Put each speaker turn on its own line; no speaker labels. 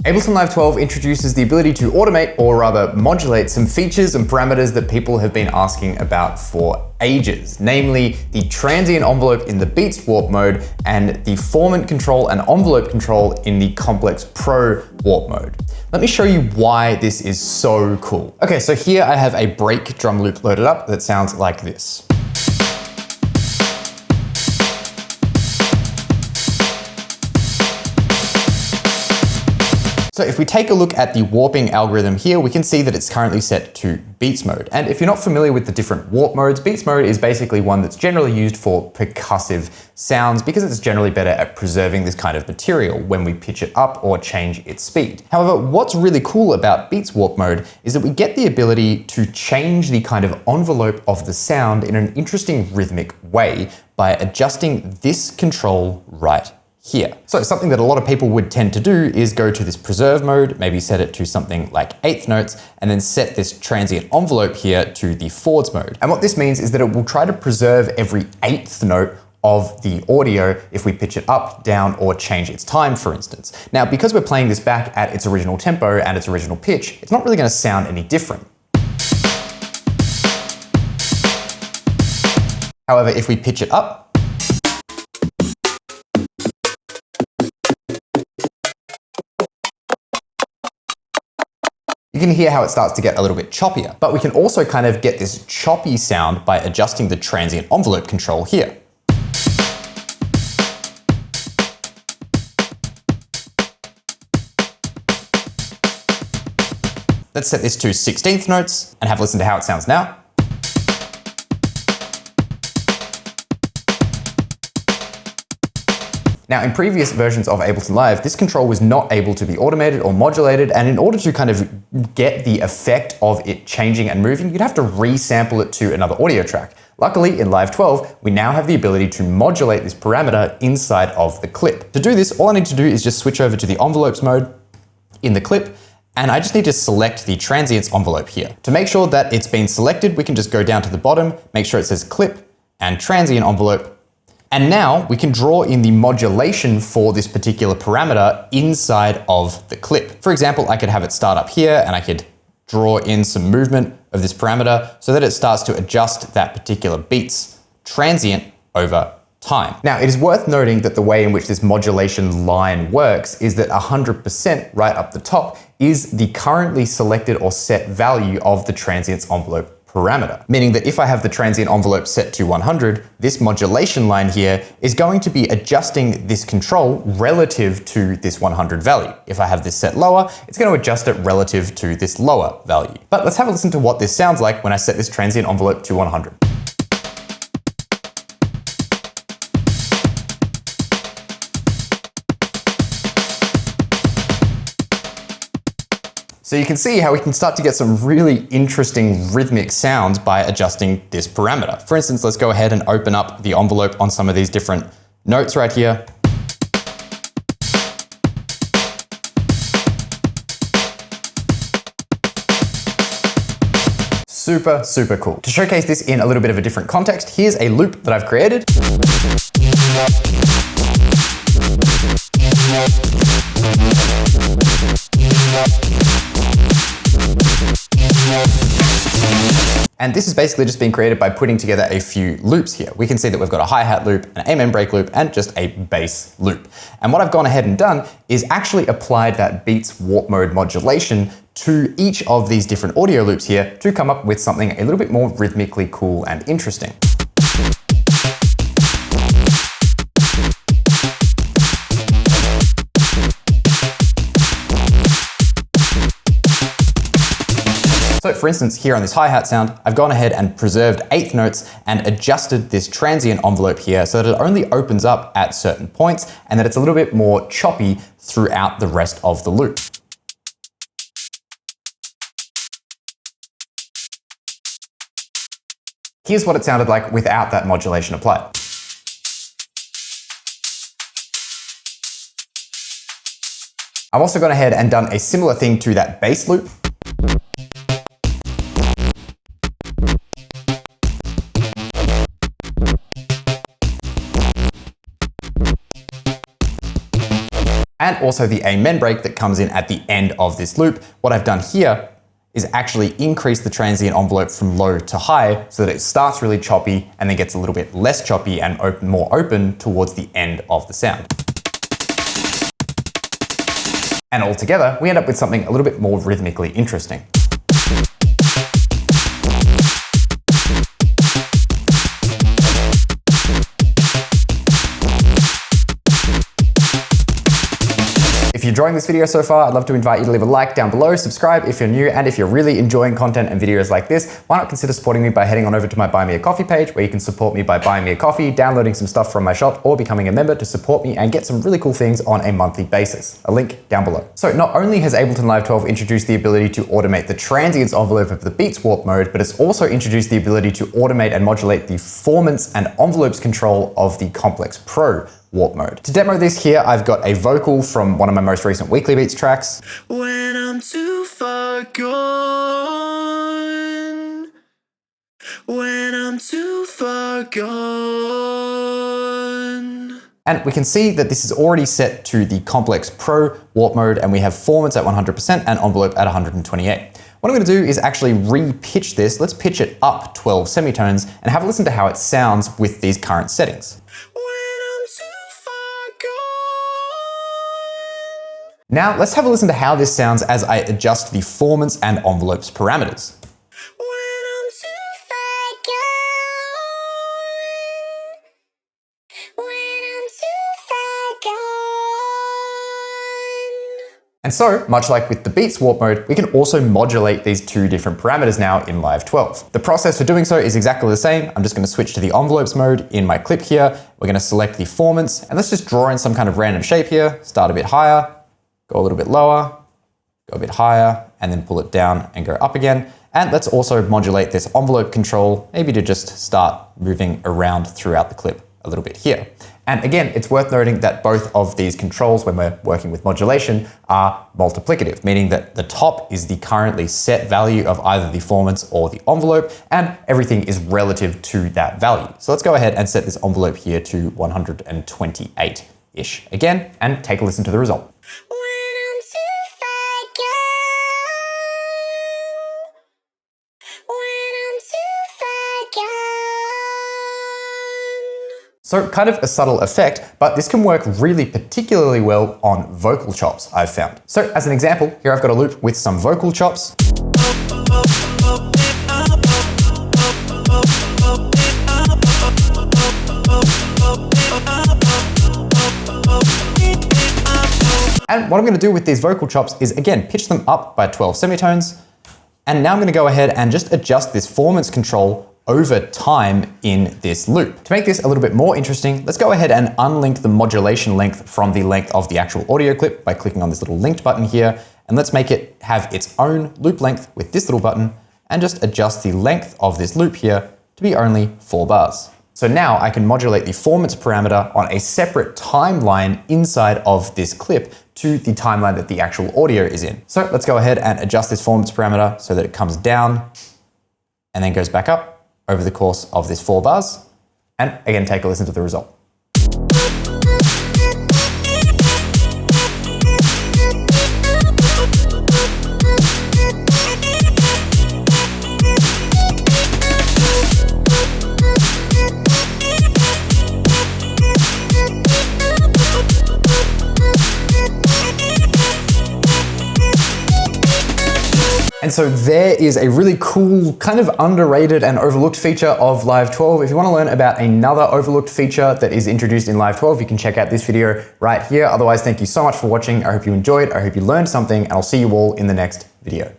Ableton Live 12 introduces the ability to automate, or rather modulate, some features and parameters that people have been asking about for ages, namely the transient envelope in the Beats warp mode and the Formant control and envelope control in the Complex Pro warp mode. Let me show you why this is so cool. Okay, so here I have a break drum loop loaded up that sounds like this. So if we take a look at the warping algorithm here, we can see that it's currently set to Beats mode. And if you're not familiar with the different warp modes, Beats mode is basically one that's generally used for percussive sounds because it's generally better at preserving this kind of material when we pitch it up or change its speed. However, what's really cool about Beats warp mode is that we get the ability to change the kind of envelope of the sound in an interesting rhythmic way by adjusting this control right here. So something that a lot of people would tend to do is go to this preserve mode, maybe set it to something like eighth notes, and then set this transient envelope here to the forwards mode. And what this means is that it will try to preserve every eighth note of the audio if we pitch it up, down, or change its time, for instance. Now, because we're playing this back at its original tempo and its original pitch, it's not really going to sound any different. However, if we pitch it up, you can hear how it starts to get a little bit choppier, but we can also kind of get this choppy sound by adjusting the transient envelope control here. Let's set this to 16th notes and have a listen to how it sounds now. Now, in previous versions of Ableton Live, this control was not able to be automated or modulated, and in order to kind of get the effect of it changing and moving, you'd have to resample it to another audio track. Luckily, in Live 12, we now have the ability to modulate this parameter inside of the clip. To do this, all I need to do is just switch over to the envelopes mode in the clip, and I just need to select the transients envelope here. To make sure that it's been selected, we can just go down to the bottom, make sure it says clip and transient envelope. And now we can draw in the modulation for this particular parameter inside of the clip. For example, I could have it start up here and I could draw in some movement of this parameter so that it starts to adjust that particular beat's transient over time. Now, it is worth noting that the way in which this modulation line works is that 100% right up the top is the currently selected or set value of the transients envelope parameter, meaning that if I have the transient envelope set to 100, this modulation line here is going to be adjusting this control relative to this 100 value. If I have this set lower, it's going to adjust it relative to this lower value. But let's have a listen to what this sounds like when I set this transient envelope to 100. So you can see how we can start to get some really interesting rhythmic sounds by adjusting this parameter. For instance, let's go ahead and open up the envelope on some of these different notes right here. Super, super cool. To showcase this in a little bit of a different context, here's a loop that I've created. And this is basically just being created by putting together a few loops here. We can see that we've got a hi-hat loop, an amen break loop, and just a bass loop. And what I've gone ahead and done is actually applied that Beats warp mode modulation to each of these different audio loops here to come up with something a little bit more rhythmically cool and interesting. So for instance, here on this hi-hat sound, I've gone ahead and preserved eighth notes and adjusted this transient envelope here so that it only opens up at certain points and that it's a little bit more choppy throughout the rest of the loop. Here's what it sounded like without that modulation applied. I've also gone ahead and done a similar thing to that bass loop. And also the amen break that comes in at the end of this loop. What I've done here is actually increase the transient envelope from low to high so that it starts really choppy and then gets a little bit less choppy and more open towards the end of the sound. And altogether, we end up with something a little bit more rhythmically interesting. If you're enjoying this video so far, I'd love to invite you to leave a like down below, subscribe if you're new, and if you're really enjoying content and videos like this, why not consider supporting me by heading on over to my Buy Me a Coffee page, where you can support me by buying me a coffee, downloading some stuff from my shop, or becoming a member to support me and get some really cool things on a monthly basis. A link down below. So not only has Ableton Live 12 introduced the ability to automate the transients envelope of the beats warp mode, but it's also introduced the ability to automate and modulate the formants and envelopes control of the Complex Pro warp mode. To demo this here, I've got a vocal from one of my most recent Weekly Beats tracks.
When I'm too far gone, when I'm too far gone.
And we can see that this is already set to the Complex Pro warp mode, and we have formants at 100% and envelope at 128. What I'm going to do is actually re-pitch this. Let's pitch it up 12 semitones and have a listen to how it sounds with these current settings. Now let's have a listen to how this sounds as I adjust the formants and envelopes parameters. And so, much like with the beats warp mode, we can also modulate these two different parameters now in Live 12. The process for doing so is exactly the same. I'm just going to switch to the envelopes mode in my clip here. We're going to select the formants, and let's just draw in some kind of random shape here. Start a bit higher, go a little bit lower, go a bit higher, and then pull it down and go up again. And let's also modulate this envelope control, maybe to just start moving around throughout the clip a little bit here. And again, it's worth noting that both of these controls, when we're working with modulation, are multiplicative, meaning that the top is the currently set value of either the formants or the envelope, and everything is relative to that value. So let's go ahead and set this envelope here to 128-ish again, and take a listen to the result. So kind of a subtle effect, but this can work really particularly well on vocal chops, I've found. So as an example, here I've got a loop with some vocal chops. And what I'm going to do with these vocal chops is, again, pitch them up by 12 semitones. And now I'm going to go ahead and just adjust this formants control over time in this loop. To make this a little bit more interesting, let's go ahead and unlink the modulation length from the length of the actual audio clip by clicking on this little linked button here. And let's make it have its own loop length with this little button and just adjust the length of this loop here to be only 4 bars. So now I can modulate the formants parameter on a separate timeline inside of this clip to the timeline that the actual audio is in. So let's go ahead and adjust this formants parameter so that it comes down and then goes back up over the course of this 4 bars. And again, take a listen to the result. And so there is a really cool, kind of underrated and overlooked feature of Live 12. If you want to learn about another overlooked feature that is introduced in Live 12, you can check out this video right here. Otherwise, thank you so much for watching. I hope you enjoyed, I hope you learned something, and I'll see you all in the next video.